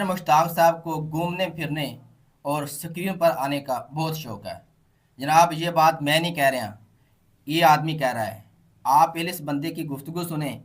General Mushtaq साहब को घूमने फिरने और स्क्रीन पर आने का बहुत शौक है। जनाब, ये बात मैं नहीं कह रहा, ये आदमी कह रहा है। आप पहले इस बंदे की गुफ्तगू सुने,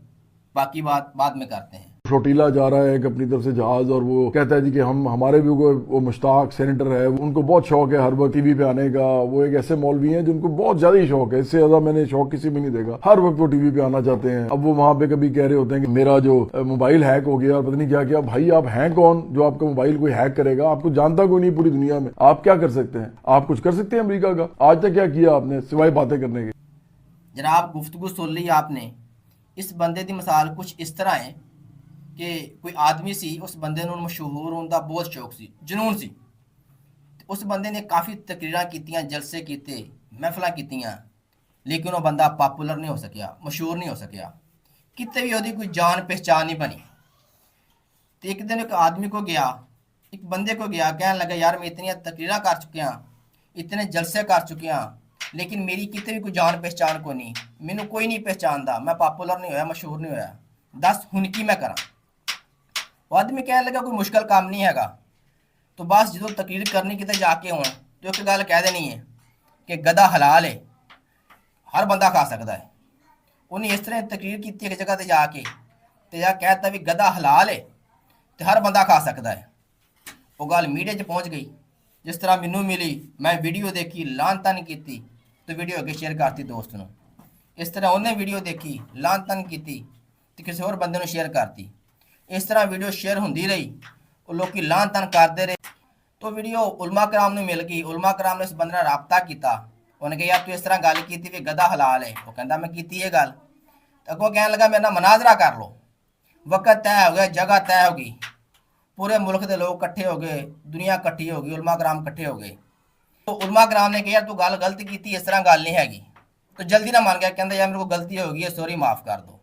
बाकी बात बाद में करते हैं। फ्लोटीला जा रहा है एक अपनी तरफ से जहाज, और वो कहता है जी कि हम हमारे भी वो मुश्ताक सेनेटर है, उनको बहुत शौक है हर वक्त टीवी पे आने का। वो एक ऐसे मौलवी हैं जिनको बहुत ज्यादा ही शौक है, इससे ज्यादा मैंने शौक किसी में नहीं देखा। हर वक्त वो टीवी पे आना चाहते हैं। अब वो वहां पे कभी कह रहे होते हैं कि मेरा जो मोबाइल हैक हो गया और पता नहीं क्या क्या। भाई, आप हैं कौन जो आपका मोबाइल कोई हैक करेगा? आपको जानता कोई नहीं पूरी दुनिया में। आप क्या कर सकते हैं? आप कुछ कर सकते हैं अमरीका का? आज तक क्या किया आपने सिवाय बातें करने के? जनाब, गुफ्तगू सुन ली आपने। इस बंदे की मिसाल कुछ इस तरह है कि कोई आदमी सी, उस बंदे ਨੂੰ ਮਸ਼ਹੂਰ ਹੋਣ ਦਾ ਬਹੁਤ ਸ਼ੌਕ ਸੀ, ਜਨੂਨ ਸੀ। ਤੇ ਉਸ ਬੰਦੇ ਨੇ ਕਾਫੀ ਤਕਰੀਰਾਂ ਕੀਤੀਆਂ, ਜਲਸੇ ਕੀਤੇ, ਮਹਿਫਲਾਂ ਕੀਤੀਆਂ, ਲੇਕਿਨ ਉਹ ਬੰਦਾ ਪਪੂਲਰ ਨਹੀਂ ਹੋ ਸਕਿਆ, ਮਸ਼ਹੂਰ ਨਹੀਂ ਹੋ ਸਕਿਆ। ਕਿਤੇ ਵੀ ਉਹਦੀ ਕੋਈ ਜਾਣ ਪਹਿਚਾਨ ਨਹੀਂ ਬਣੀ। ਤੇ ਇੱਕ ਦਿਨ ਇੱਕ ਆਦਮੀ ਕੋ ਗਿਆ, ਇੱਕ ਬੰਦੇ ਕੋ ਗਿਆ, ਕਹਿਣ ਲੱਗਾ ਯਾਰ ਮੈਂ ਇਤਨੀਆਂ ਤਕਰੀਰਾਂ ਕਰ ਚੁੱਕਿਆ, ਇਤਨੇ ਜਲਸੇ ਕਰ ਚੁੱਕਿਆ, ਲੇਕਿਨ ਮੇਰੀ ਕਿਤੇ ਵੀ ਕੋਈ ਜਾਣ ਪਹਿਚਾਨ ਕੋਈ ਨਹੀਂ, ਮੈਨੂੰ ਕੋਈ ਨਹੀਂ ਪਹਿਚਾਨਦਾ, ਮੈਂ ਪਪੂਲਰ ਨਹੀਂ ਹੋਇਆ, ਮਸ਼ਹੂਰ ਨਹੀਂ ਹੋਇਆ, ਦੱਸ ਹੁਣ ਕੀ ਮੈਂ ਕਰਾਂ। ਉਹ ਆਦਮੀ ਕਹਿਣ ਲੱਗਾ ਕੋਈ ਮੁਸ਼ਕਲ ਕੰਮ ਨਹੀਂ ਹੈਗਾ, तो बस जो तकरीर करनी किते जाके हो तो एक गल कह देनी है कि गधा हलाल है, हर बंदा खा सकता है। उन्हें इस तरह तकरीर की एक जगह ते जाके ते जा कहता भी गधा हलाल है तो हर बंदा खा सकता है। वो गल मीडिया च पहुँच गई, जिस तरह मैनू मिली, मैं वीडियो देखी, लानता नहीं की तो वीडियो अगे शेयर करती दोस्त नूं। इस तरह उन्हें वीडियो देखी, लानता नहीं की तो किसी होर बंदे नूं शेयर करती। इस तरह वीडियो शेयर होंदी रही, लोग लान तन करते रहे। तो वीडियो उलमा कराम ने मिल गई। उलमा कराम ने इस बंदे रबता किया। उन्हें कहा यार तू इस तरह गल की भी गधा हलाल है। वो कहता मैं की ये गल। अगों कहने लगा मेरे ना मनाजरा कर लो। वक्त तय हो गया, जगह तय हो गई, पूरे मुल्क के लोग इकट्ठे हो गए, दुनिया इकट्ठी हो गई, उलमा कराम इकट्ठे हो गए। तो उलमा कराम ने कहा यार तू गल गलत की, इस तरह गल नहीं हैगी। तो जल्दी ना मान गया, कहता यार मेरे को गलती हो गई है, सॉरी माफ़ कर दो।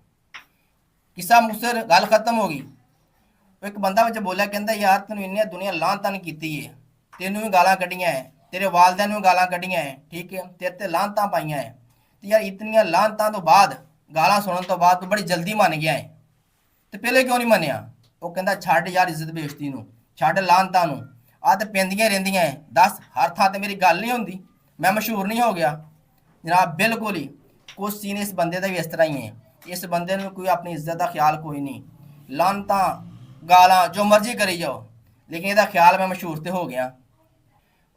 किस्सा मुझसे गल खत्म हो गई। एक बंदा बच्चा बोलिया, कहता यार तेन इन्नी दुनिया लान तन की है, तेनों भी गालां कढ़ियां है, तेरे वालदैन भी गालां कढ़ियां है, ठीक है, तेरे ते लानतां पाइयां है, तो यार इतनियां लानतां तो बाद, गालां सुनन तो बाद तू बड़ी जल्दी मन गया है, तो पहले क्यों नहीं मनिया? वो कहता छड्ड यार इज्जत बेइज्जती नूं, छड्ड लानतां नूं, आ ते पैंदियां रहिंदियां है, दस हर थां ते मेरी गल नहीं होंदी, मैं मशहूर नहीं हो गया। जनाब बिल्कुल ही कुछ सीन इस बंदे का भी इस तरह ही है। इस बंदे नूं कोई अपनी इज्जत का ख्याल कोई नहीं, लानतां गालां जो मर्जी करी जाओ, लेकिन यदा ख्याल मैं मशहूर तो हो गया।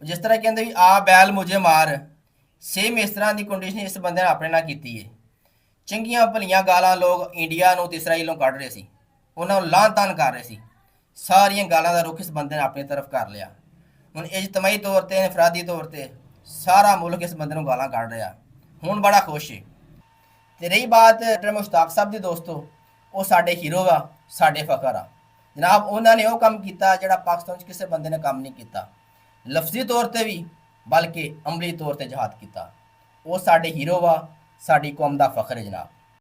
जिस तरह कहते भी आ बैल मुझे मार, सेम इस तरह की कंडीशन इस बंदे ने अपने नाल की है। चंगियां भलियां गालां लोग इंडिया नूं ते इसराइलों कढ़ रहे सी, उन्होंने लान तान कर रहे सी, सारियां गालां का रुख इस बंदे ने अपनी तरफ कर लिया। हुण इजतमाही तौर पर इनफरादी तौर पर सारा मुल्क इस बंदे नूं गालां कढ़ रहा, हुण बड़ा खुश है। तो रही बात जनरल मुश्ताक साहब की, दोस्तों वो साडे हीरो आ, साडे फखर आ। जनाब उन्होंने वो काम किया जोड़ा पाकिस्तान किसी बंदे ने काम नहीं किया, लफ्जी तौर पर भी बल्कि अमली तौर पर जहाद किया। वो साडे हीरो वा, साडी कौम का फखर है जनाब।